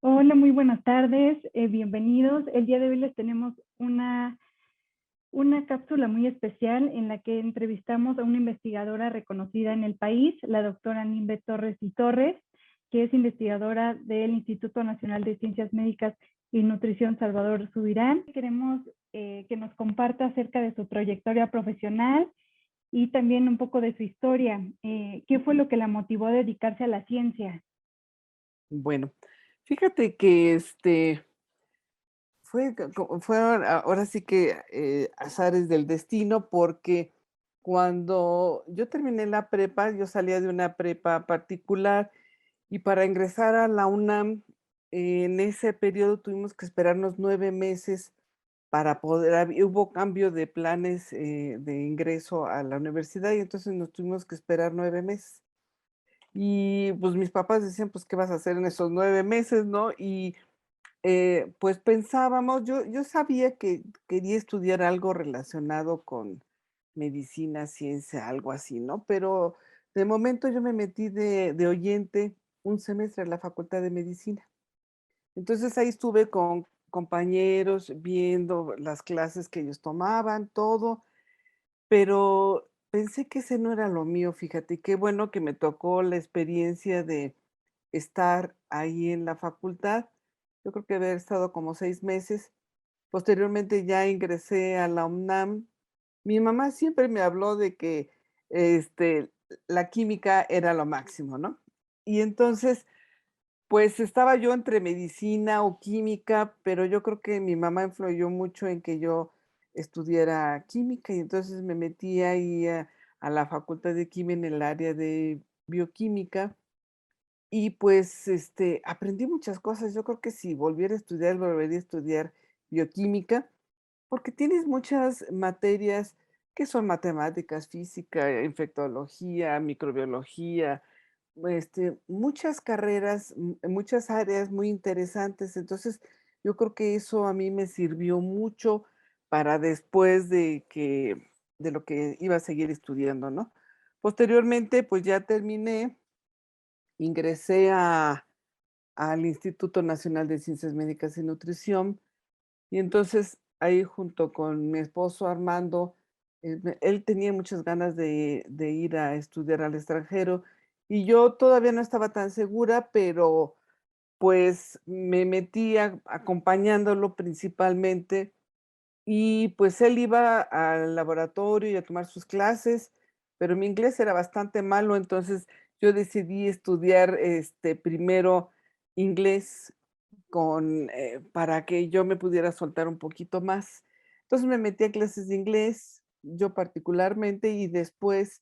Hola, muy buenas tardes, bienvenidos. El día de hoy les tenemos una cápsula muy especial en la que entrevistamos a una investigadora reconocida en el país, la doctora Nimbe Torres y Torres, que es investigadora del Instituto Nacional de Ciencias Médicas y Nutrición Salvador Subirán. Queremos que nos comparta acerca de su trayectoria profesional y también un poco de su historia. ¿Qué fue lo que la motivó a dedicarse a la ciencia? Bueno, fíjate que, fue ahora sí que, azares del destino, porque cuando yo terminé la prepa, yo salía de una prepa particular, y para ingresar a la UNAM, en ese periodo tuvimos que esperarnos 9 meses para poder hubo cambio de planes, de ingreso a la universidad, y entonces nos tuvimos que esperar 9 meses. Y, pues, mis papás decían: "Pues, ¿qué vas a hacer en esos 9 meses?", ¿no? Y, pues, pensábamos, yo sabía que quería estudiar algo relacionado con medicina, ciencia, algo así, ¿no? Pero de momento yo me metí de oyente un semestre en la Facultad de Medicina. Entonces, ahí estuve con compañeros viendo las clases que ellos tomaban, todo, pero pensé que ese no era lo mío, fíjate, y qué bueno que me tocó la experiencia de estar ahí en la facultad. Yo creo que haber estado como 6 meses. Posteriormente ya ingresé a la UNAM. Mi mamá siempre me habló de que, este, la química era lo máximo, ¿no? Y entonces, pues, estaba yo entre medicina o química, pero yo creo que mi mamá influyó mucho en que yo estudiara química, y entonces me metí ahí a la Facultad de Química en el área de bioquímica. Y pues, aprendí muchas cosas. Yo creo que si volviera a estudiar, volvería a estudiar bioquímica, porque tienes muchas materias que son matemáticas, física, infectología, microbiología, muchas carreras, muchas áreas muy interesantes. Entonces, yo creo que eso a mí me sirvió mucho para después de lo que iba a seguir estudiando, ¿no? Posteriormente, pues ya terminé, ingresé al Instituto Nacional de Ciencias Médicas y Nutrición, y entonces ahí junto con mi esposo Armando, él tenía muchas ganas de ir a estudiar al extranjero, y yo todavía no estaba tan segura, pero pues me metí acompañándolo principalmente, y pues él iba al laboratorio y a tomar sus clases, pero mi inglés era bastante malo, entonces yo decidí estudiar, primero inglés para que yo me pudiera soltar un poquito más. Entonces me metí a clases de inglés, yo particularmente, y después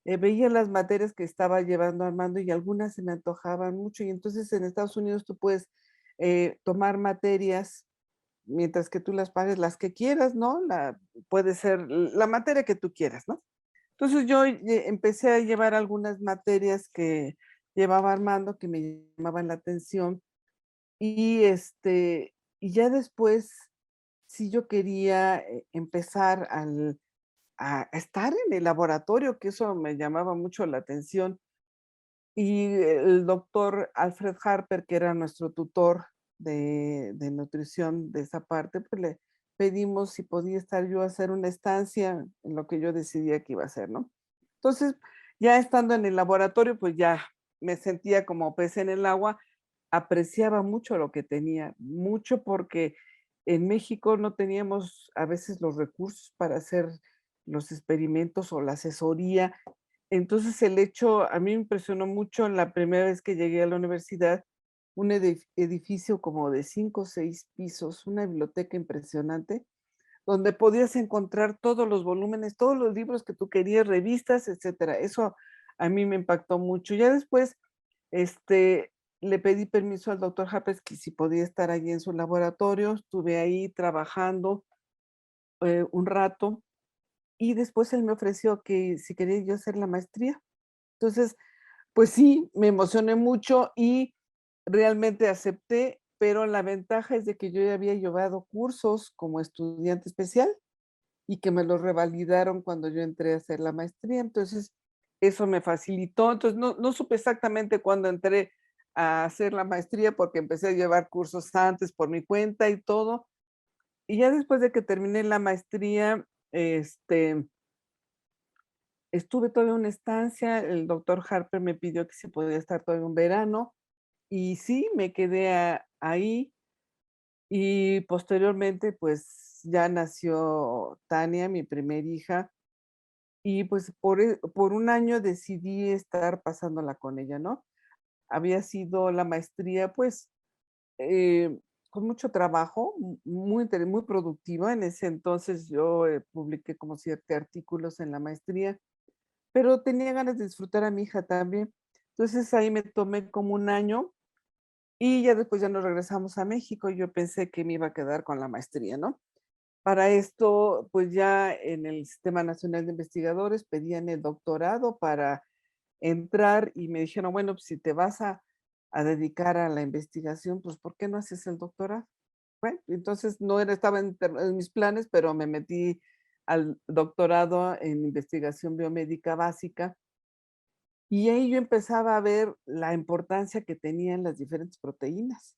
veía las materias que estaba llevando Armando y algunas se me antojaban mucho. Y entonces en Estados Unidos tú puedes tomar materias mientras que tú las pagues las que quieras, ¿no? Puede ser la materia que tú quieras, ¿no? Entonces yo empecé a llevar algunas materias que llevaba Armando que me llamaban la atención y, y ya después, sí yo quería, empezar a estar en el laboratorio, que eso me llamaba mucho la atención. Y el doctor Alfred Harper, que era nuestro tutor de nutrición de esa parte, pues le pedimos si podía estar yo a hacer una estancia en lo que yo decidía que iba a hacer, ¿no? Entonces, ya estando en el laboratorio, pues ya me sentía como pez en el agua, apreciaba mucho lo que tenía, mucho porque en México no teníamos a veces los recursos para hacer los experimentos o la asesoría. Entonces, el hecho a mí me impresionó mucho la primera vez que llegué a la universidad, un edificio como de 5 o 6 pisos, una biblioteca impresionante, donde podías encontrar todos los volúmenes, todos los libros que tú querías, revistas, etcétera. Eso a mí me impactó mucho. Ya después, este, le pedí permiso al doctor Japes que si podía estar allí en su laboratorio, estuve ahí trabajando, un rato, y después él me ofreció que si quería yo hacer la maestría. Entonces, pues sí, me emocioné mucho y realmente acepté, pero la ventaja es de que yo ya había llevado cursos como estudiante especial y que me los revalidaron cuando yo entré a hacer la maestría. Entonces, eso me facilitó. Entonces, no supe exactamente cuándo entré a hacer la maestría porque empecé a llevar cursos antes por mi cuenta y todo. Y ya después de que terminé la maestría, estuve toda una estancia, el doctor Harper me pidió que si podía estar todo un verano y sí, me quedé ahí y posteriormente pues ya nació Tania, mi primer hija, y pues por un año decidí estar pasándola con ella, ¿no? Había sido la maestría pues eh, con mucho trabajo, muy productiva. En ese entonces yo publiqué como 7 artículos en la maestría, pero tenía ganas de disfrutar a mi hija también. Entonces ahí me tomé como un año y ya después ya nos regresamos a México. Yo pensé que me iba a quedar con la maestría, ¿no? Para esto, pues ya en el Sistema Nacional de Investigadores pedían el doctorado para entrar y me dijeron, bueno, pues si te vas a dedicar a la investigación, pues ¿por qué no haces el doctorado? Bueno, entonces no era, estaba en mis planes, pero me metí al doctorado en investigación biomédica básica y ahí yo empezaba a ver la importancia que tenían las diferentes proteínas.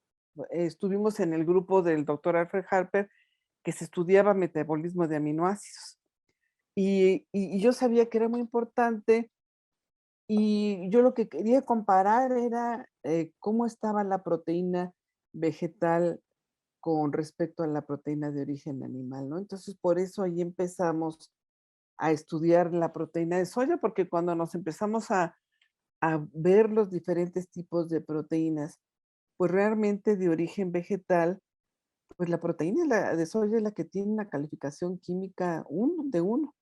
Estuvimos en el grupo del doctor Alfred Harper que se estudiaba metabolismo de aminoácidos y yo sabía que era muy importante y yo lo que quería comparar era cómo estaba la proteína vegetal con respecto a la proteína de origen animal, ¿no? Entonces, por eso ahí empezamos a estudiar la proteína de soya, porque cuando nos empezamos a ver los diferentes tipos de proteínas, pues realmente de origen vegetal, pues la proteína de soya es la que tiene una calificación química 1 de 1.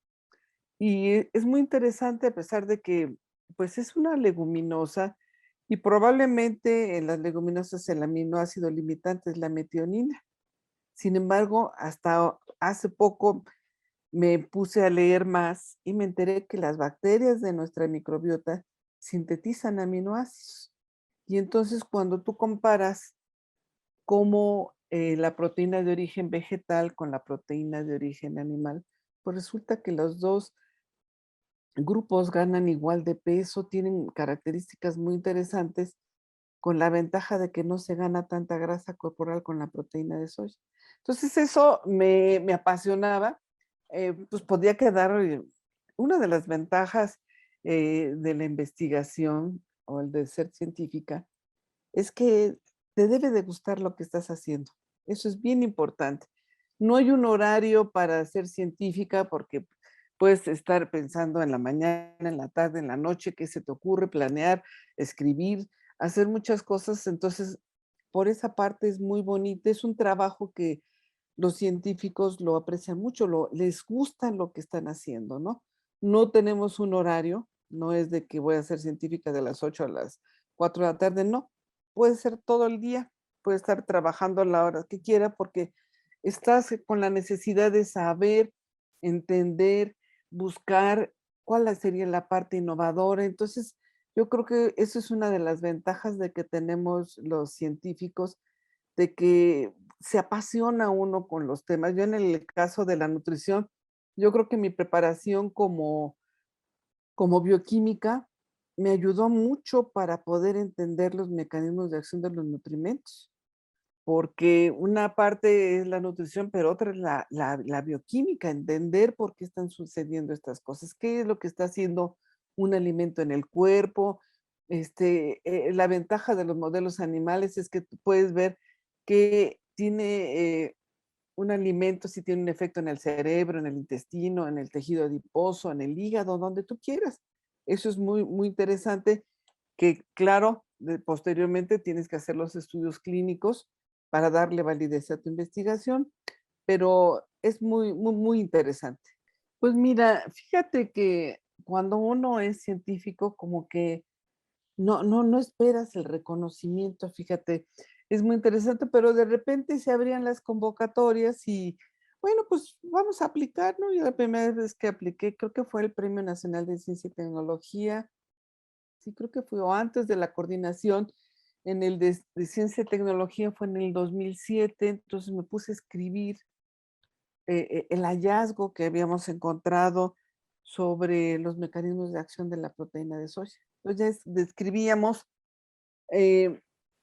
Y es muy interesante a pesar de que, pues es una leguminosa y probablemente en las leguminosas el aminoácido limitante es la metionina. Sin embargo, hasta hace poco me puse a leer más y me enteré que las bacterias de nuestra microbiota sintetizan aminoácidos. Y entonces cuando tú comparas cómo la proteína de origen vegetal con la proteína de origen animal, pues resulta que los dos grupos ganan igual de peso, tienen características muy interesantes con la ventaja de que no se gana tanta grasa corporal con la proteína de soya. Entonces eso me apasionaba, pues podía quedar, una de las ventajas de la investigación o el de ser científica es que te debe de gustar lo que estás haciendo. Eso es bien importante. No hay un horario para ser científica porque puedes estar pensando en la mañana, en la tarde, en la noche, qué se te ocurre, planear, escribir, hacer muchas cosas. Entonces, por esa parte es muy bonita. Es un trabajo que los científicos lo aprecian mucho, les gusta lo que están haciendo, ¿no? No tenemos un horario, no es de que voy a ser científica de las 8 a las 4 de la tarde, no. Puede ser todo el día, puede estar trabajando a la hora que quiera porque estás con la necesidad de saber, entender, buscar cuál sería la parte innovadora. Entonces, yo creo que eso es una de las ventajas de que tenemos los científicos, de que se apasiona uno con los temas. Yo en el caso de la nutrición, yo creo que mi preparación como bioquímica me ayudó mucho para poder entender los mecanismos de acción de los nutrimentos, porque una parte es la nutrición, pero otra es la bioquímica, entender por qué están sucediendo estas cosas, qué es lo que está haciendo un alimento en el cuerpo. La ventaja de los modelos animales es que tú puedes ver que tiene un alimento, si tiene un efecto en el cerebro, en el intestino, en el tejido adiposo, en el hígado, donde tú quieras. Eso es muy, muy interesante que, claro, posteriormente tienes que hacer los estudios clínicos para darle validez a tu investigación, pero es muy, muy, muy interesante. Pues mira, fíjate que cuando uno es científico, como que no esperas el reconocimiento, fíjate, es muy interesante, pero de repente se abrían las convocatorias y, bueno, pues vamos a aplicar, ¿no? Yo la primera vez que apliqué, creo que fue el Premio Nacional de Ciencia y Tecnología, sí, creo que fue o antes de la coordinación, en el de Ciencia y Tecnología fue en el 2007, entonces me puse a escribir el hallazgo que habíamos encontrado sobre los mecanismos de acción de la proteína de soya. Entonces ya describíamos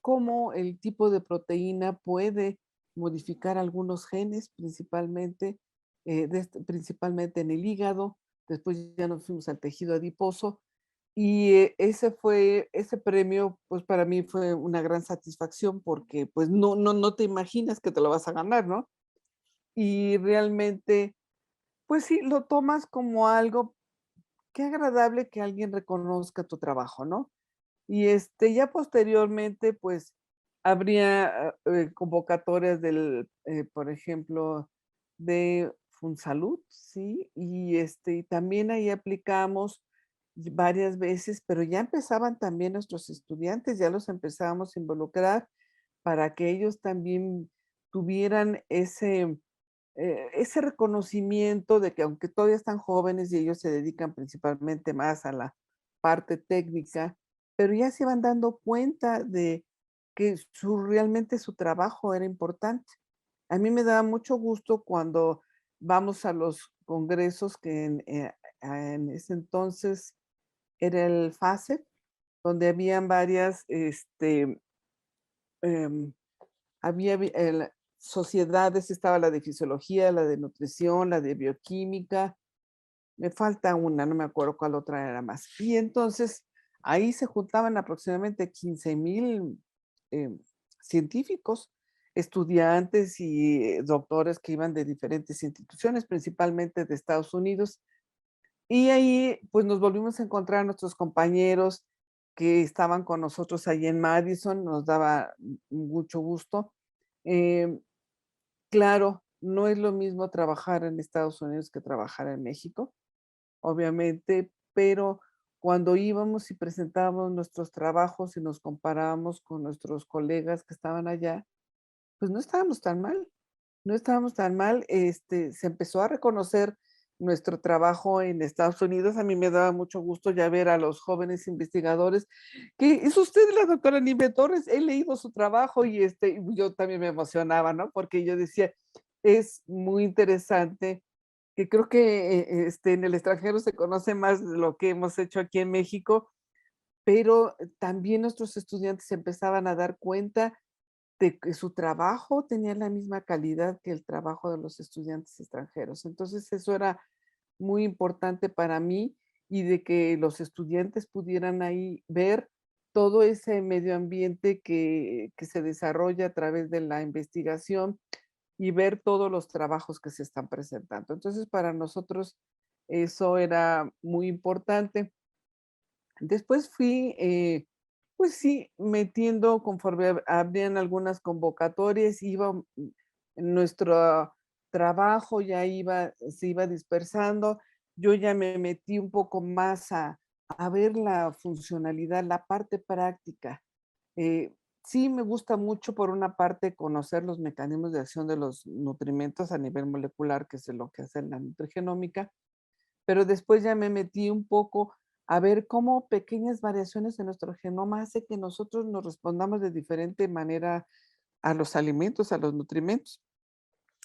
cómo el tipo de proteína puede modificar algunos genes, principalmente, principalmente en el hígado. Después ya nos fuimos al tejido adiposo y ese premio, pues para mí fue una gran satisfacción porque pues no te imaginas que te lo vas a ganar, ¿no? Y realmente, pues sí, lo tomas como algo, qué agradable que alguien reconozca tu trabajo, ¿no? Y, ya posteriormente, pues, habría, convocatorias por ejemplo, de Funsalud, ¿sí? Y también ahí aplicamos varias veces, pero ya empezaban también nuestros estudiantes, ya los empezábamos a involucrar para que ellos también tuvieran ese reconocimiento de que aunque todavía están jóvenes y ellos se dedican principalmente más a la parte técnica, pero ya se iban dando cuenta de que realmente su trabajo era importante. A mí me daba mucho gusto cuando vamos a los congresos que en ese entonces era el FASET, donde habían varias, em, sociedades, estaba la de fisiología, la de nutrición, la de bioquímica, me falta una, no me acuerdo cuál otra era más. Y entonces ahí se juntaban aproximadamente 15,000 científicos, estudiantes y doctores que iban de diferentes instituciones, principalmente de Estados Unidos. Y ahí pues nos volvimos a encontrar a nuestros compañeros que estaban con nosotros ahí en Madison, nos daba mucho gusto. Em, claro, no es lo mismo trabajar en Estados Unidos que trabajar en México, obviamente, pero cuando íbamos y presentábamos nuestros trabajos y nos comparábamos con nuestros colegas que estaban allá, pues no estábamos tan mal, no estábamos tan mal. Se empezó a reconocer nuestro trabajo en Estados Unidos. A mí me daba mucho gusto ya ver a los jóvenes investigadores. ¿Qué es usted la doctora Nimbe Torres? He leído su trabajo y yo también me emocionaba, ¿no? Porque yo decía, es muy interesante que creo que en el extranjero se conoce más de lo que hemos hecho aquí en México, pero también nuestros estudiantes se empezaban a dar cuenta de que su trabajo tenía la misma calidad que el trabajo de los estudiantes extranjeros. Entonces, eso era muy importante para mí y de que los estudiantes pudieran ahí ver todo ese medio ambiente que se desarrolla a través de la investigación y ver todos los trabajos que se están presentando. Entonces, para nosotros eso era muy importante. Después fui, pues sí, metiendo conforme abrían algunas convocatorias, nuestro trabajo ya se iba dispersando. Yo ya me metí un poco más a ver la funcionalidad, la parte práctica. Sí, me gusta mucho, por una parte, conocer los mecanismos de acción de los nutrimentos a nivel molecular, que es lo que hace la nutrigenómica, pero después ya me metí un poco a ver cómo pequeñas variaciones en nuestro genoma hace que nosotros nos respondamos de diferente manera a los alimentos, a los nutrimentos.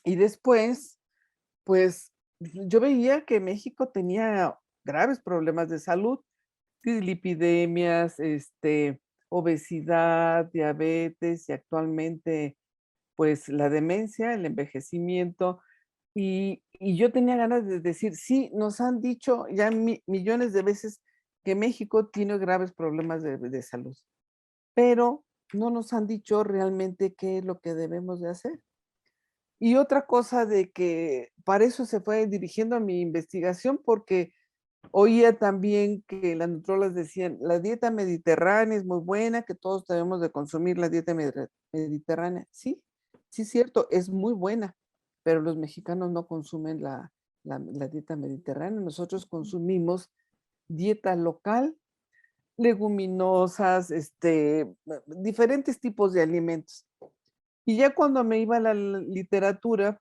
Y después, pues yo veía que México tenía graves problemas de salud, lipidemias, obesidad, diabetes y actualmente pues la demencia, el envejecimiento. Y yo tenía ganas de decir, sí, nos han dicho ya millones de veces que México tiene graves problemas de salud, pero no nos han dicho realmente qué es lo que debemos de hacer. Y otra cosa de que para eso se fue dirigiendo a mi investigación, porque oía también que las nutrólogas decían, la dieta mediterránea es muy buena, que todos debemos de consumir la dieta mediterránea. Sí, sí es cierto, es muy buena, pero los mexicanos no consumen la dieta mediterránea. Nosotros consumimos dieta local, leguminosas, diferentes tipos de alimentos. Y ya cuando me iba a la literatura,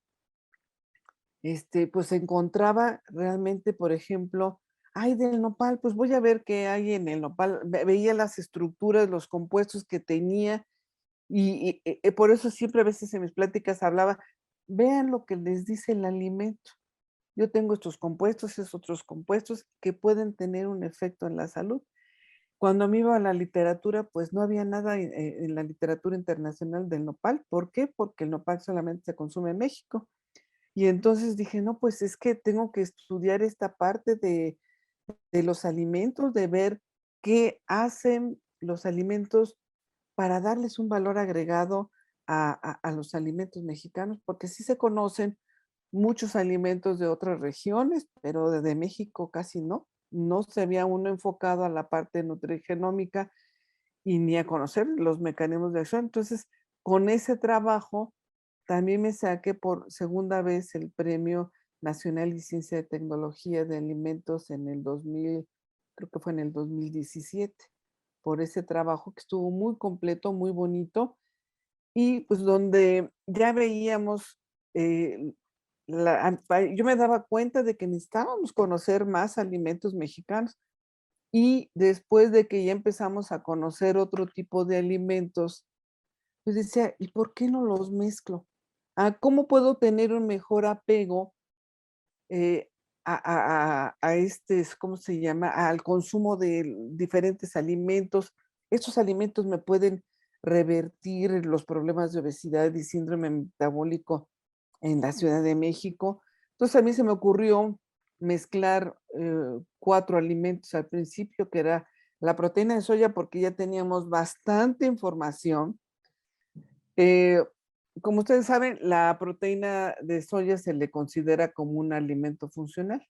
pues encontraba realmente, por ejemplo, ay, del nopal, pues voy a ver qué hay en el nopal. Veía las estructuras, los compuestos que tenía y por eso siempre a veces en mis pláticas hablaba, vean lo que les dice el alimento. Yo tengo estos compuestos, esos otros compuestos que pueden tener un efecto en la salud. Cuando me iba a la literatura, pues no había nada en la literatura internacional del nopal. ¿Por qué? Porque el nopal solamente se consume en México. Y entonces dije, no, pues es que tengo que estudiar esta parte de los alimentos, de ver qué hacen los alimentos para darles un valor agregado a los alimentos mexicanos, porque sí se conocen muchos alimentos de otras regiones, pero de México casi no. No se había uno enfocado a la parte nutrigenómica y ni a conocer los mecanismos de acción. Entonces, con ese trabajo, también me saqué por segunda vez el Premio Nacional de Ciencia y Tecnología de Alimentos en el 2000, creo que fue en el 2017, por ese trabajo que estuvo muy completo, muy bonito, y pues donde ya veíamos, eh, yo me daba cuenta de que necesitábamos conocer más alimentos mexicanos. Y después de que ya empezamos a conocer otro tipo de alimentos, pues decía, ¿y por qué no los mezclo? ¿Cómo puedo tener un mejor apego eh, ¿cómo se llama? Al consumo de diferentes alimentos. Estos alimentos me pueden revertir los problemas de obesidad y síndrome metabólico en la Ciudad de México. Entonces a mí se me ocurrió mezclar 4 alimentos al principio, que era la proteína de soya, porque ya teníamos bastante información. Eh, Como ustedes saben, la proteína de soya se le considera como un alimento funcional.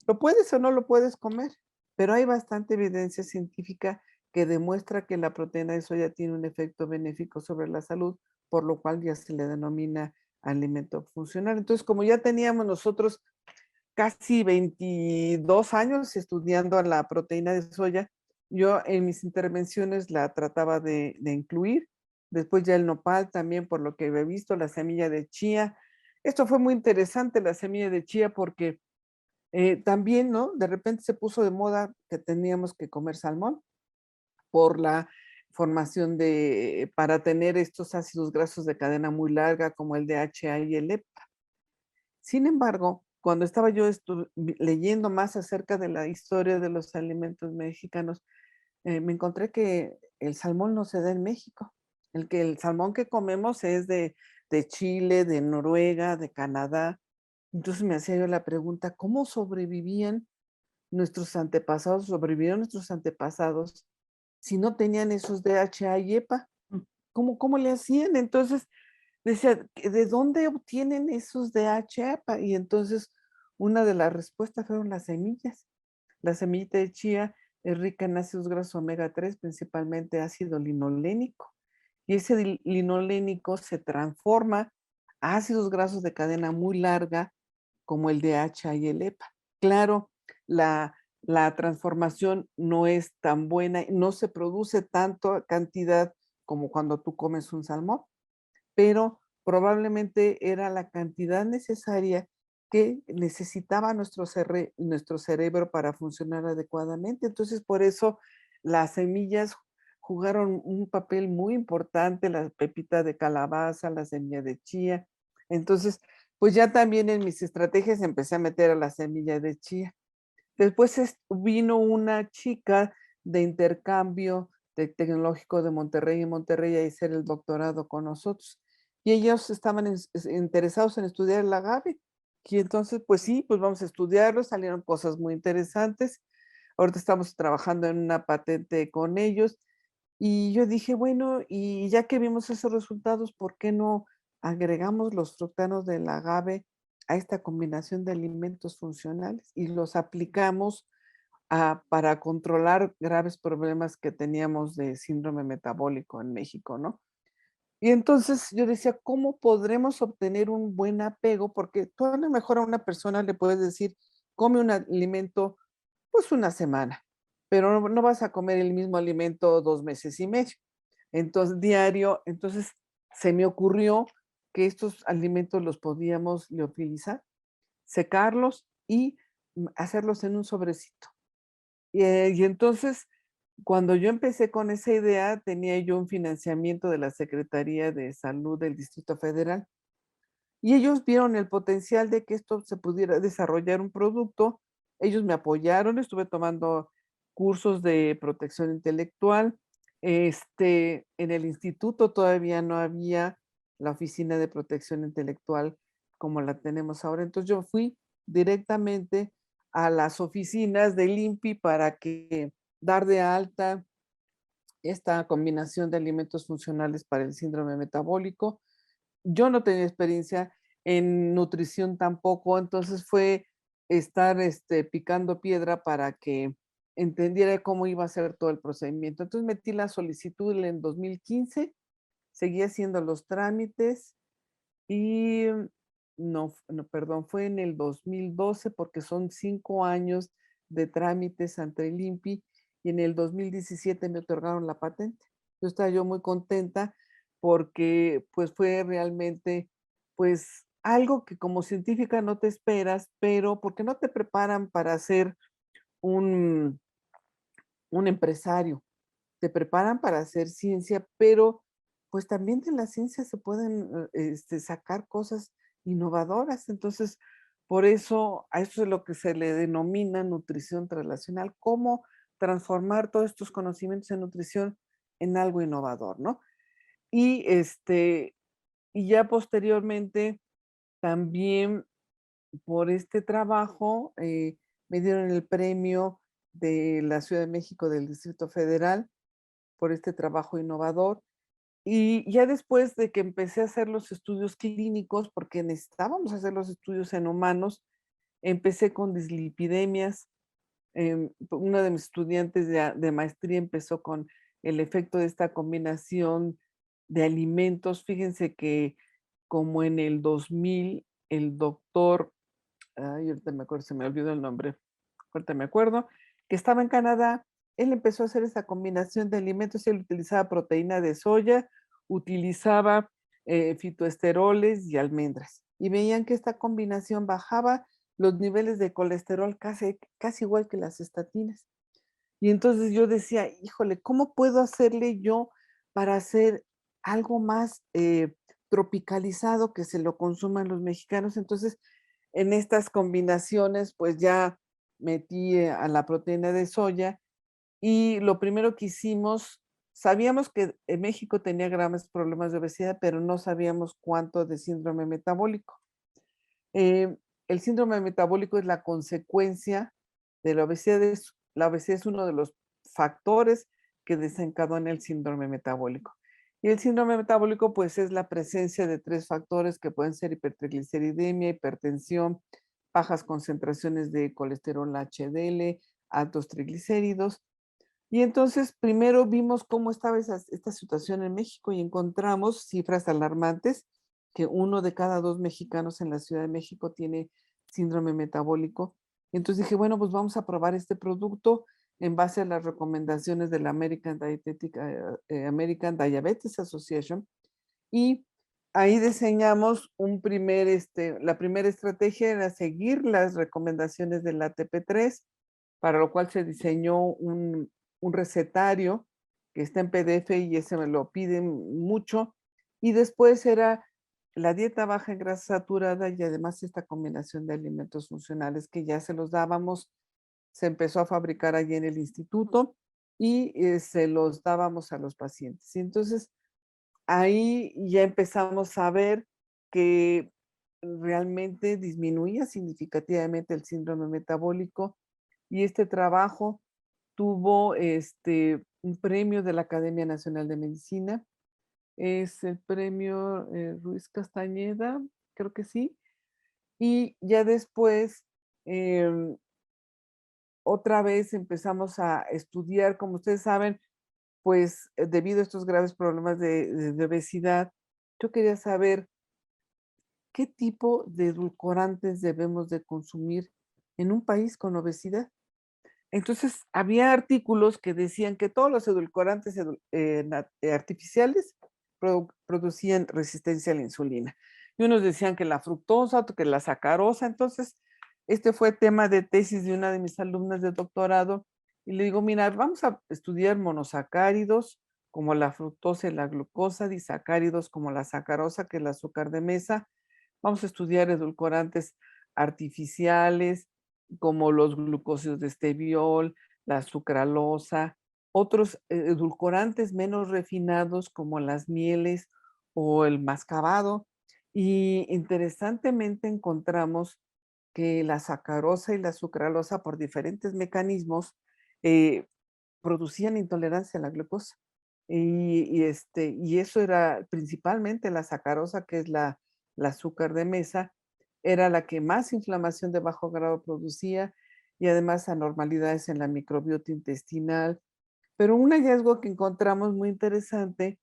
Lo puedes o no lo puedes comer, pero hay bastante evidencia científica que demuestra que la proteína de soya tiene un efecto benéfico sobre la salud, por lo cual ya se le denomina alimento funcional. Entonces, como ya teníamos nosotros casi 22 años estudiando a la proteína de soya, yo en mis intervenciones la trataba de incluir. Después ya el nopal también, por lo que he visto, la semilla de chía. Esto fue muy interesante, la semilla de chía, porque también, ¿no? De repente se puso de moda que teníamos que comer salmón por la formación para tener estos ácidos grasos de cadena muy larga como el DHA y el EPA. Sin embargo, cuando estaba yo leyendo más acerca de la historia de los alimentos mexicanos, me encontré que el salmón no se da en México. El salmón que comemos es de Chile, de Noruega, de Canadá. Entonces me hacía yo la pregunta, ¿cómo sobrevivían nuestros antepasados, sobrevivieron nuestros antepasados si no tenían esos DHA y EPA? ¿Cómo le hacían? Entonces decía, ¿de dónde obtienen esos DHA, EPA? Y entonces una de las respuestas fueron las semillas. La semillita de chía es rica en ácidos grasos omega 3, principalmente ácido linolénico. Y ese linolénico se transforma a ácidos grasos de cadena muy larga, como el DHA y el EPA. Claro, la transformación no es tan buena, no se produce tanta cantidad como cuando tú comes un salmón, pero probablemente era la cantidad necesaria que necesitaba nuestro cerebro para funcionar adecuadamente. Entonces, por eso las semillas jugaron un papel muy importante, la pepita de calabaza, la semilla de chía. Entonces, pues ya también en mis estrategias empecé a meter a la semilla de chía. Después vino una chica de intercambio del Tecnológico de Monterrey en Monterrey a hacer el doctorado con nosotros. Y ellos estaban interesados en estudiar el agave. Y entonces, pues sí, pues vamos a estudiarlo. Salieron cosas muy interesantes. Ahorita estamos trabajando en una patente con ellos. Y yo dije, bueno, y ya que vimos esos resultados, ¿por qué no agregamos los fructanos del agave a esta combinación de alimentos funcionales y los aplicamos para controlar graves problemas que teníamos de síndrome metabólico en México, ¿no? Y entonces yo decía, ¿cómo podremos obtener un buen apego? Porque tú a lo mejor a una persona le puedes decir, come un alimento pues una semana, pero no vas a comer el mismo alimento 2 meses y medio. Entonces, diario, entonces se me ocurrió que estos alimentos los podíamos liofilizar, secarlos y hacerlos en un sobrecito. Y entonces, cuando yo empecé con esa idea, tenía yo un financiamiento de la Secretaría de Salud del Distrito Federal y ellos vieron el potencial de que esto se pudiera desarrollar un producto. Ellos me apoyaron, estuve tomando cursos de protección intelectual. En el instituto todavía no había la oficina de protección intelectual como la tenemos ahora. Entonces yo fui directamente a las oficinas del INPI para que dar de alta esta combinación de alimentos funcionales para el síndrome metabólico. Yo no tenía experiencia en nutrición tampoco, entonces fue estar picando piedra para que entendiera cómo iba a ser todo el procedimiento. Entonces metí la solicitud en 2015, seguí haciendo los trámites y no, perdón, fue en el 2012 porque son 5 años de trámites ante el INPI y en el 2017 me otorgaron la patente. Yo estaba yo muy contenta porque pues fue realmente pues algo que como científica no te esperas, pero porque no te preparan para ser un, un empresario, te preparan para hacer ciencia, pero pues también de la ciencia se pueden sacar cosas innovadoras. Entonces, por eso a eso es lo que se le denomina nutrición translacional, cómo transformar todos estos conocimientos en nutrición en algo innovador, ¿no? Y y ya posteriormente también por este trabajo me dieron el premio de la Ciudad de México del Distrito Federal por este trabajo innovador. Y ya después de que empecé a hacer los estudios clínicos, porque necesitábamos hacer los estudios en humanos, empecé con dislipidemias. Una de mis estudiantes de maestría empezó con el efecto de esta combinación de alimentos. Fíjense que como en el 2000, el doctor, ay, ahorita me acuerdo, se me olvidó el nombre, ahorita me acuerdo, que estaba en Canadá. Él empezó a hacer esa combinación de alimentos. Él utilizaba proteína de soya, utilizaba fitoesteroles y almendras. Y veían que esta combinación bajaba los niveles de colesterol casi igual que las estatinas. Y entonces yo decía, híjole, ¿cómo puedo hacerle yo para hacer algo más tropicalizado que se lo consuman los mexicanos? Entonces, en estas combinaciones, pues ya metí a la proteína de soya y lo primero que hicimos, sabíamos que en México tenía graves problemas de obesidad, pero no sabíamos cuánto de síndrome metabólico. Eh, el síndrome metabólico es la consecuencia de la obesidad. La obesidad es uno de los factores que desencadena el síndrome metabólico. Y el síndrome metabólico, pues, es la presencia de 3 factores que pueden ser hipertrigliceridemia, hipertensión, bajas concentraciones de colesterol HDL, altos triglicéridos. Y entonces, primero vimos cómo estaba esta situación en México y encontramos cifras alarmantes, que 1 de cada 2 mexicanos en la Ciudad de México tiene síndrome metabólico. Entonces dije, bueno, pues vamos a probar este producto en base a las recomendaciones de la American Diabetes Association. Y ahí diseñamos la primera estrategia era seguir las recomendaciones del ATP3, para lo cual se diseñó un recetario que está en PDF y ese me lo piden mucho. Y después era la dieta baja en grasa saturada y además esta combinación de alimentos funcionales que ya se los dábamos, se empezó a fabricar allí en el instituto y se los dábamos a los pacientes. Y entonces ahí ya empezamos a ver que realmente disminuía significativamente el síndrome metabólico y este trabajo tuvo un premio de la Academia Nacional de Medicina. Es el premio Ruiz Castañeda, creo que sí. Y ya después, em, otra vez empezamos a estudiar, como ustedes saben, pues debido a estos graves problemas de obesidad, yo quería saber qué tipo de edulcorantes debemos de consumir en un país con obesidad. Entonces, había artículos que decían que todos los edulcorantes artificiales producían resistencia a la insulina. Y unos decían que la fructosa, otros que la sacarosa. Entonces, este fue tema de tesis de una de mis alumnas de doctorado. Y le digo, mira, vamos a estudiar monosacáridos como la fructosa y la glucosa, disacáridos como la sacarosa, que es el azúcar de mesa. Vamos a estudiar edulcorantes artificiales, como los glucósidos de esteviol, la sucralosa, otros edulcorantes menos refinados como las mieles o el mascabado. Y interesantemente encontramos que la sacarosa y la sucralosa por diferentes mecanismos eh, producían intolerancia a la glucosa. Y eso era principalmente la sacarosa, que es la azúcar de mesa, era la que más inflamación de bajo grado producía y además anormalidades en la microbiota intestinal. Pero un hallazgo que encontramos muy interesante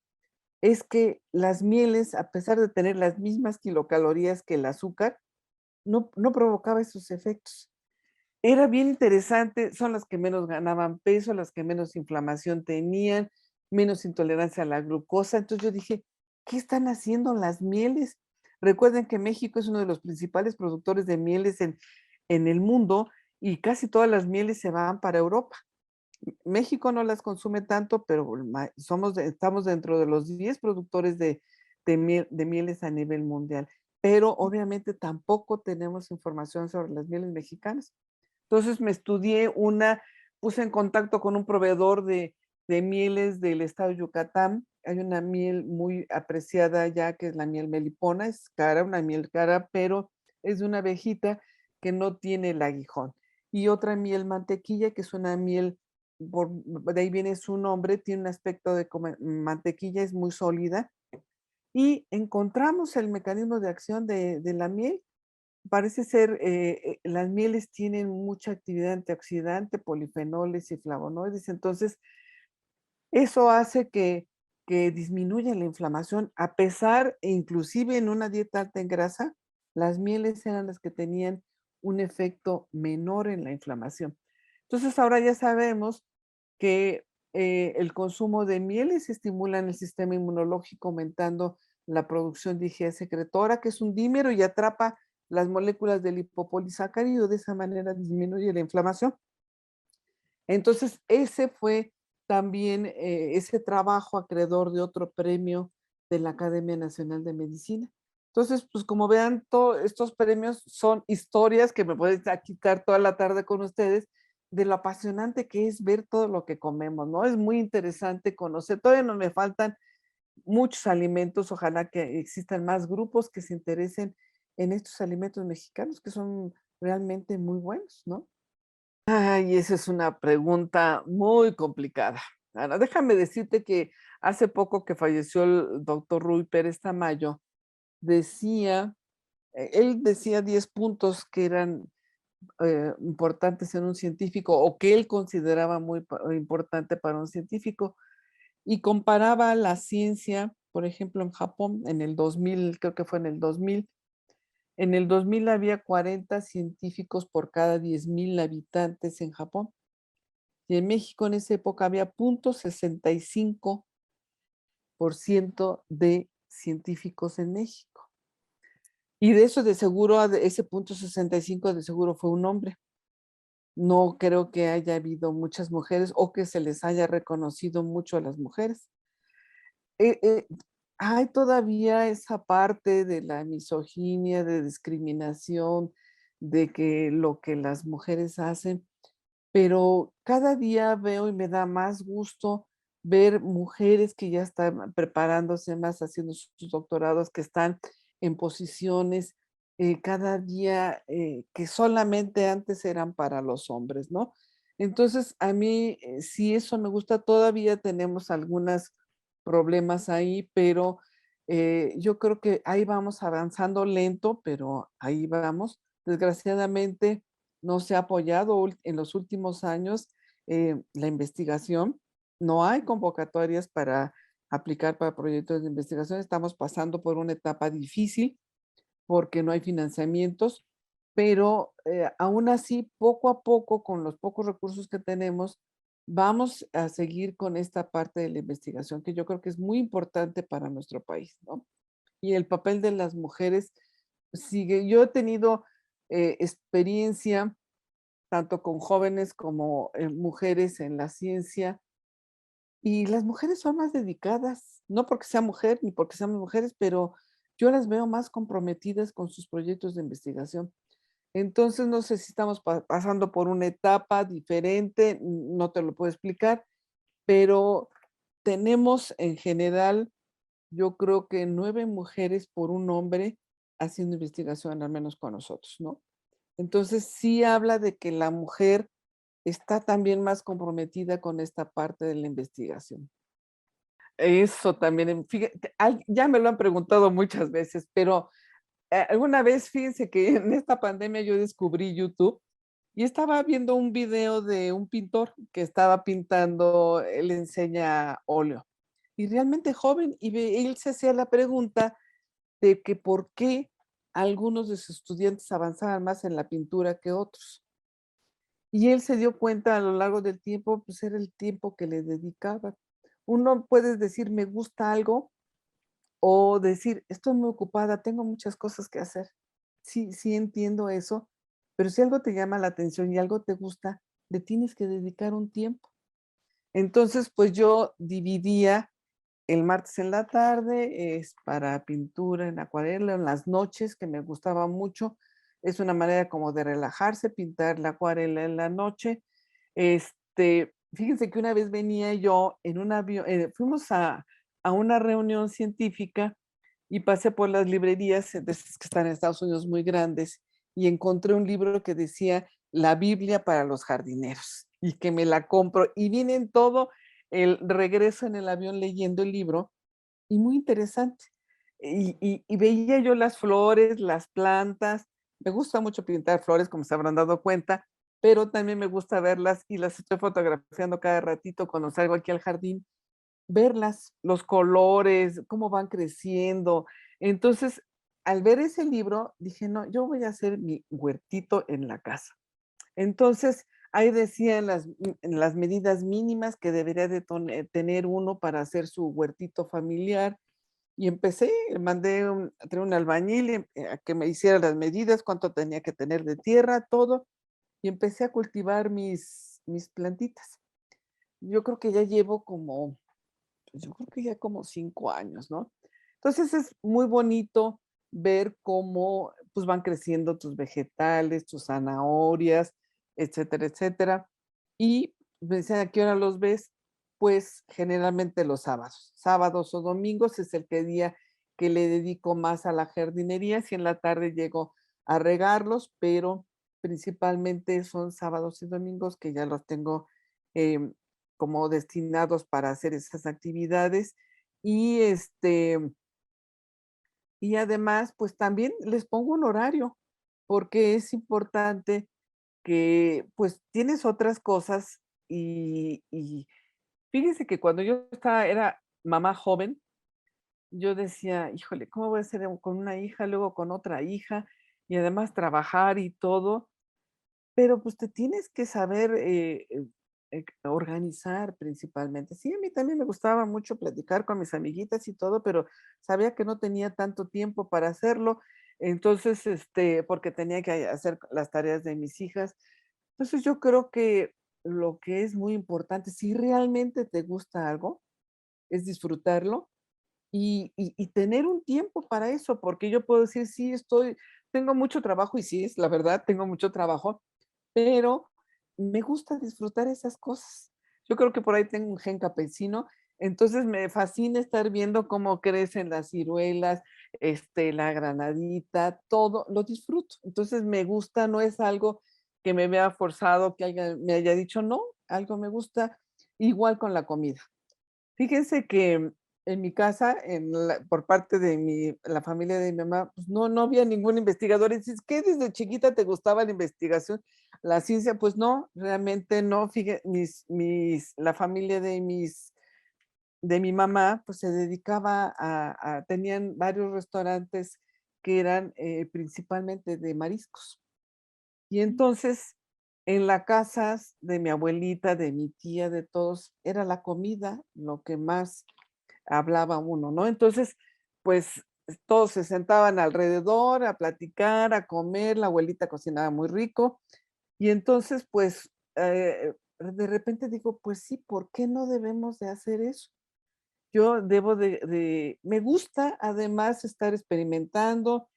es que las mieles, a pesar de tener las mismas kilocalorías que el azúcar, no provocaba esos efectos. Era bien interesante, son las que menos ganaban peso, las que menos inflamación tenían, menos intolerancia a la glucosa. Entonces yo dije, ¿qué están haciendo las mieles? Recuerden que México es uno de los principales productores de mieles en el mundo y casi todas las mieles se van para Europa. México no las consume tanto, pero estamos dentro de los 10 productores de mieles a nivel mundial. Pero obviamente tampoco tenemos información sobre las mieles mexicanas. Entonces me estudié puse en contacto con un proveedor de mieles del estado de Yucatán. Hay una miel muy apreciada ya que es la miel melipona, es cara, una miel cara, pero es de una abejita que no tiene el aguijón. Y otra miel mantequilla, que es una miel, de ahí viene su nombre, tiene un aspecto de como mantequilla, es muy sólida. Y encontramos el mecanismo de acción de la miel. Parece ser, las mieles tienen mucha actividad antioxidante, polifenoles y flavonoides, entonces eso hace que disminuya la inflamación, a pesar, e inclusive en una dieta alta en grasa, las mieles eran las que tenían un efecto menor en la inflamación. Entonces ahora ya sabemos que el consumo de mieles estimula el sistema inmunológico, aumentando la producción de IgE secretora, que es un dímero y atrapa las moléculas del lipopolisacárido, de esa manera disminuye la inflamación. Entonces, ese fue también ese trabajo acreedor de otro premio de la Academia Nacional de Medicina. Entonces, pues como vean, todos estos premios son historias que me pueden quitar toda la tarde con ustedes de lo apasionante que es ver todo lo que comemos, ¿no? Es muy interesante conocer, todavía no me faltan muchos alimentos, ojalá que existan más grupos que se interesen en estos alimentos mexicanos que son realmente muy buenos, ¿no? Ay, esa es una pregunta muy complicada. Ahora, déjame decirte que hace poco que falleció el doctor Rui Pérez Tamayo, decía, él decía 10 puntos que eran importantes en un científico o que él consideraba muy importante para un científico y comparaba la ciencia, por ejemplo, en Japón, en el 2000, creo que fue en el 2000. En el 2000 había 40 científicos por cada 10,000 habitantes en Japón. Y en México en esa época había 0.65% de científicos en México. Y de eso de seguro, de ese 0.65 de seguro fue un hombre. No creo que haya habido muchas mujeres o que se les haya reconocido mucho a las mujeres. Eh, eh, Hay todavía esa parte de la misoginia, de discriminación, de que lo que las mujeres hacen, pero cada día veo y me da más gusto ver mujeres que ya están preparándose más, haciendo sus doctorados, que están en posiciones cada día que solamente antes eran para los hombres, ¿no? Entonces, a mí sí eso me gusta, todavía tenemos algunos problemas ahí, pero yo creo que ahí vamos avanzando lento, pero ahí vamos. Desgraciadamente, no se ha apoyado en los últimos años la investigación. No hay convocatorias para aplicar para proyectos de investigación. Estamos pasando por una etapa difícil porque no hay financiamientos, pero aún así, poco a poco, con los pocos recursos que tenemos, vamos a seguir con esta parte de la investigación que yo creo que es muy importante para nuestro país, ¿no? Y el papel de las mujeres sigue. Yo he tenido experiencia tanto con jóvenes como mujeres en la ciencia. Y las mujeres son más dedicadas, no porque sea mujer ni porque seamos mujeres, pero yo las veo más comprometidas con sus proyectos de investigación. Entonces, no sé si estamos pasando por una etapa diferente, no te lo puedo explicar, pero tenemos en general, yo creo que 9 mujeres por un hombre haciendo investigación, al menos con nosotros, ¿no? Entonces, sí habla de que la mujer está también más comprometida con esta parte de la investigación. Eso también, fíjate, ya me lo han preguntado muchas veces, pero alguna vez, fíjense que en esta pandemia yo descubrí YouTube y estaba viendo un video de un pintor que estaba pintando, él enseña óleo, y realmente joven, y él se hacía la pregunta de que por qué algunos de sus estudiantes avanzaban más en la pintura que otros. Y él se dio cuenta a lo largo del tiempo, pues era el tiempo que le dedicaba. Uno puede decir, me gusta algo, o decir, estoy muy ocupada, tengo muchas cosas que hacer. Sí, sí entiendo eso, pero si algo te llama la atención y algo te gusta, le tienes que dedicar un tiempo. Entonces, pues yo dividía el martes en la tarde, es para pintura en acuarela, en las noches, que me gustaba mucho. Es una manera como de relajarse, pintar la acuarela en la noche. Fíjense que una vez venía yo en un avión, fuimos a una reunión científica y pasé por las librerías de esas que están en Estados Unidos muy grandes y encontré un libro que decía La Biblia para los jardineros y que me la compro y viene en todo el regreso en el avión leyendo el libro y muy interesante. Y veía yo las flores, las plantas. Me gusta mucho pintar flores, como se habrán dado cuenta, pero también me gusta verlas y las estoy fotografiando cada ratito cuando salgo aquí al jardín, verlas, los colores, cómo van creciendo. Entonces, al ver ese libro, dije, no, yo voy a hacer mi huertito en la casa. Entonces, ahí decía en las medidas mínimas que debería de tener uno para hacer su huertito familiar. Y empecé, mandé a traer un albañil a que me hiciera las medidas, cuánto tenía que tener de tierra, todo, y empecé a cultivar mis plantitas. Yo creo que ya llevo como, pues, yo creo que ya como 5 años, ¿no? Entonces es muy bonito ver cómo, pues, van creciendo tus vegetales, tus zanahorias, etcétera, etcétera. Y me decían: "¿A qué hora los ves?". Pues, generalmente los sábados. Sábados o domingos es el día que le dedico más a la jardinería, si en la tarde llego a regarlos, pero principalmente son sábados y domingos que ya los tengo, em, como destinados para hacer esas actividades. Y, y además, pues también les pongo un horario, porque es importante que, pues, tienes otras cosas y fíjense que cuando yo era mamá joven, yo decía: "Híjole, ¿cómo voy a hacer con una hija, luego con otra hija, y además trabajar y todo?". Pero, pues, te tienes que saber, organizar principalmente. Sí, a mí también me gustaba mucho platicar con mis amiguitas y todo, pero sabía que no tenía tanto tiempo para hacerlo. Entonces, porque tenía que hacer las tareas de mis hijas. Entonces, yo creo que lo que es muy importante, si realmente te gusta algo, es disfrutarlo y tener un tiempo para eso, porque yo puedo decir: "Sí, tengo mucho trabajo", y sí, es la verdad, tengo mucho trabajo, pero me gusta disfrutar esas cosas. Yo creo que por ahí tengo un gen campesino, entonces me fascina estar viendo cómo crecen las ciruelas, la granadita, todo, lo disfruto. Entonces me gusta, no es algo que me vea forzado, que alguien me haya dicho no, algo me gusta, igual con la comida. Fíjense que en mi casa, por parte de la familia de mi mamá, pues no había ningún investigador. Y dices: "¿Qué desde chiquita te gustaba la investigación, la ciencia?". Pues no, realmente no. La familia de mi mamá, pues se dedicaba tenían varios restaurantes que eran, principalmente de mariscos. Y entonces, en la casas de mi abuelita, de mi tía, de todos, era la comida lo que más hablaba uno, ¿no? Entonces, pues, todos se sentaban alrededor a platicar, a comer, la abuelita cocinaba muy rico, y entonces, pues, de repente digo: "Pues sí, ¿por qué no debemos de hacer eso?". Yo debo me gusta además estar experimentando,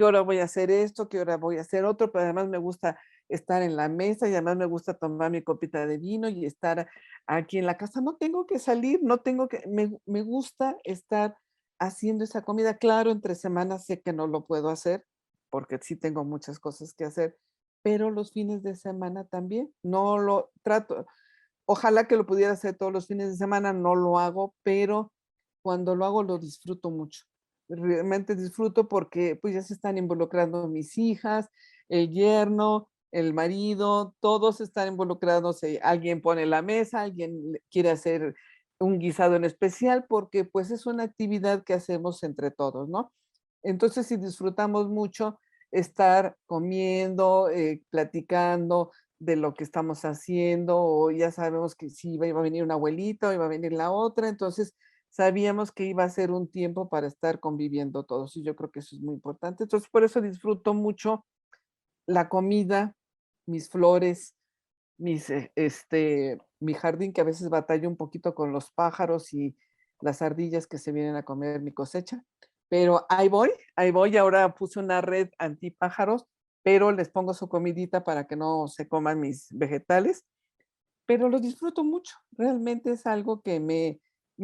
qué hora voy a hacer esto, qué hora voy a hacer otro, pero además me gusta estar en la mesa y además me gusta tomar mi copita de vino y estar aquí en la casa. No tengo que salir, no tengo que, me gusta estar haciendo esa comida. Claro, entre semanas sé que no lo puedo hacer porque sí tengo muchas cosas que hacer, pero los fines de semana también. No lo trato, ojalá que lo pudiera hacer todos los fines de semana, no lo hago, pero cuando lo hago lo disfruto mucho. Realmente disfruto porque pues ya se están involucrando mis hijas, el yerno, el marido, todos están involucrados. Alguien pone la mesa, alguien quiere hacer un guisado en especial porque pues es una actividad que hacemos entre todos, ¿no? Entonces, si disfrutamos mucho estar comiendo, platicando de lo que estamos haciendo, o ya sabemos que si iba a venir una abuelita o iba a venir la otra, entonces sabíamos que iba a ser un tiempo para estar conviviendo todos, y yo creo que eso es muy importante. Entonces, por eso disfruto mucho la comida, mis flores, mi jardín, que a veces batallo un poquito con los pájaros y las ardillas que se vienen a comer mi cosecha, pero ahí voy, ahora puse una red antipájaros, pero les pongo su comidita para que no se coman mis vegetales, pero lo disfruto mucho, realmente es algo que me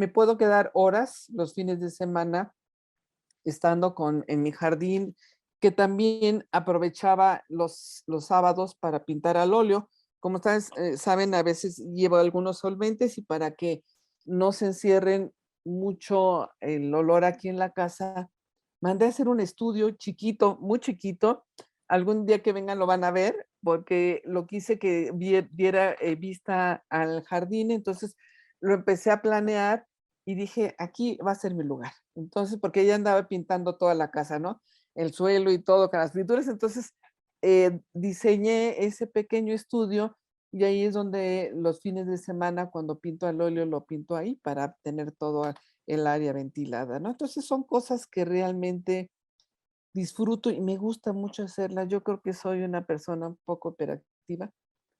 puedo quedar horas los fines de semana estando en mi jardín, que también aprovechaba los sábados para pintar al óleo. Como ustedes saben, a veces llevo algunos solventes y para que no se encierren mucho el olor aquí en la casa, mandé a hacer un estudio chiquito, muy chiquito. Algún día que vengan lo van a ver, porque lo quise que diera vista al jardín, entonces lo empecé a planear y dije, aquí va a ser mi lugar. Entonces, porque ella andaba pintando toda la casa, ¿no? El suelo y todo con las pinturas. Entonces, diseñé ese pequeño estudio y ahí es donde los fines de semana, cuando pinto al óleo, lo pinto ahí para tener todo el área ventilada, ¿no? Entonces, son cosas que realmente disfruto y me gusta mucho hacerlas. Yo creo que soy una persona un poco hiperactiva,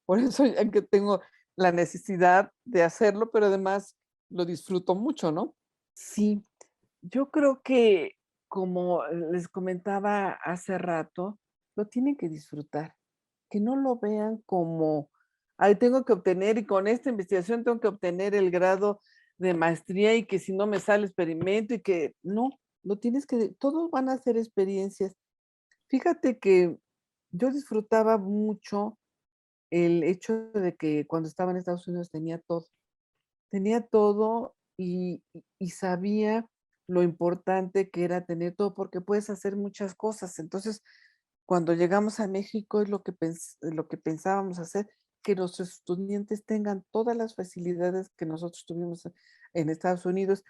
por eso ya que tengo la necesidad de hacerlo, pero además lo disfruto mucho, ¿no? Sí, yo creo que, como les comentaba hace rato, lo tienen que disfrutar, que no lo vean como, ay, tengo que obtener y con esta investigación tengo que obtener el grado de maestría y que si no me sale experimento y que no, lo tienes que, todos van a ser experiencias. Fíjate que yo disfrutaba mucho el hecho de que cuando estaba en Estados Unidos tenía todo y sabía lo importante que era tener todo, porque puedes hacer muchas cosas. Entonces, cuando llegamos a México es lo que pensábamos hacer, que los estudiantes tengan todas las facilidades que nosotros tuvimos en Estados Unidos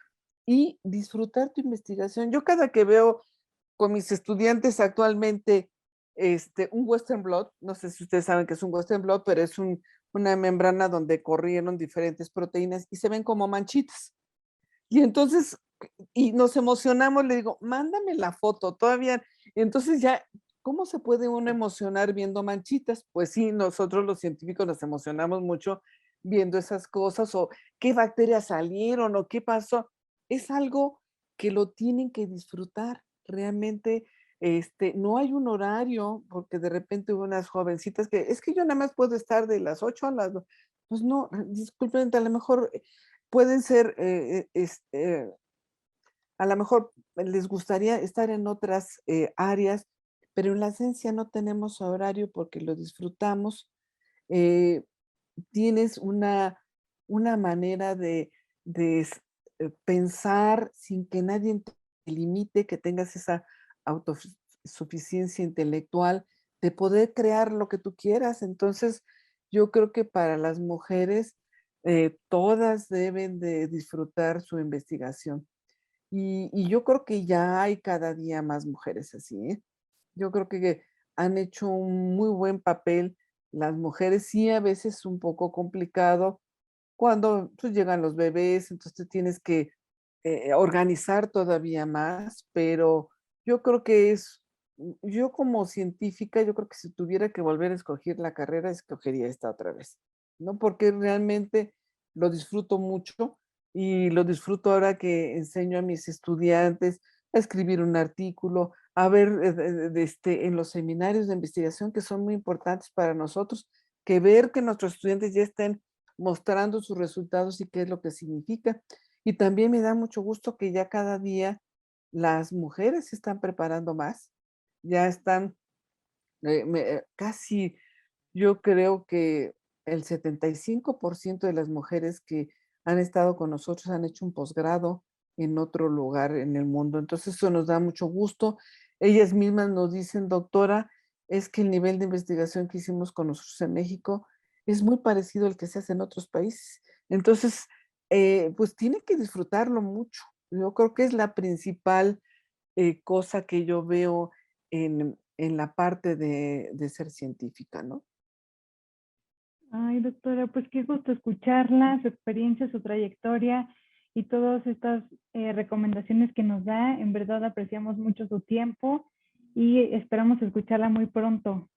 y disfrutar tu investigación. Yo cada que veo con mis estudiantes actualmente un Western blot, no sé si ustedes saben qué es un Western blot, pero es una membrana donde corrieron diferentes proteínas y se ven como manchitas. Y entonces, y nos emocionamos, le digo, mándame la foto todavía. Entonces ya, ¿cómo se puede uno emocionar viendo manchitas? Pues sí, nosotros los científicos nos emocionamos mucho viendo esas cosas o qué bacterias salieron o qué pasó. Es algo que lo tienen que disfrutar. Realmente, no hay un horario, porque de repente hubo unas jovencitas que es que yo nada más puedo estar de las 8 a las 2. Pues no, disculpen, a lo mejor pueden ser, a lo mejor les gustaría estar en otras áreas, pero en la ciencia no tenemos horario porque lo disfrutamos. eh, Tienes una manera pensar sin que nadie te limite, que tengas esa autosuficiencia intelectual, de poder crear lo que tú quieras. Entonces, yo creo que para las mujeres, todas deben de disfrutar su investigación. Y yo creo que ya hay cada día más mujeres así, ¿eh? Yo creo que han hecho un muy buen papel las mujeres. Sí, a veces es un poco complicado cuando pues, llegan los bebés, entonces tú tienes que organizar todavía más, pero yo creo que yo como científica, yo creo que si tuviera que volver a escoger la carrera, escogería esta otra vez, ¿no? Porque realmente lo disfruto mucho y lo disfruto ahora que enseño a mis estudiantes a escribir un artículo, a ver, en los seminarios de investigación que son muy importantes para nosotros, que ver que nuestros estudiantes ya estén mostrando sus resultados y qué es lo que significa. Y también me da mucho gusto que ya cada día las mujeres se están preparando más, ya están casi, yo creo que el 75% de las mujeres que han estado con nosotros han hecho un posgrado en otro lugar en el mundo. Entonces, eso nos da mucho gusto. Ellas mismas nos dicen: "Doctora, es que el nivel de investigación que hicimos con nosotros en México es muy parecido al que se hace en otros países". Entonces, pues tiene que disfrutarlo mucho. Yo creo que es la principal cosa que yo veo en la parte de ser científica, ¿no? Ay, doctora, pues qué gusto escucharla, su experiencia, su trayectoria y todas estas recomendaciones que nos da. En verdad apreciamos mucho su tiempo y esperamos escucharla muy pronto.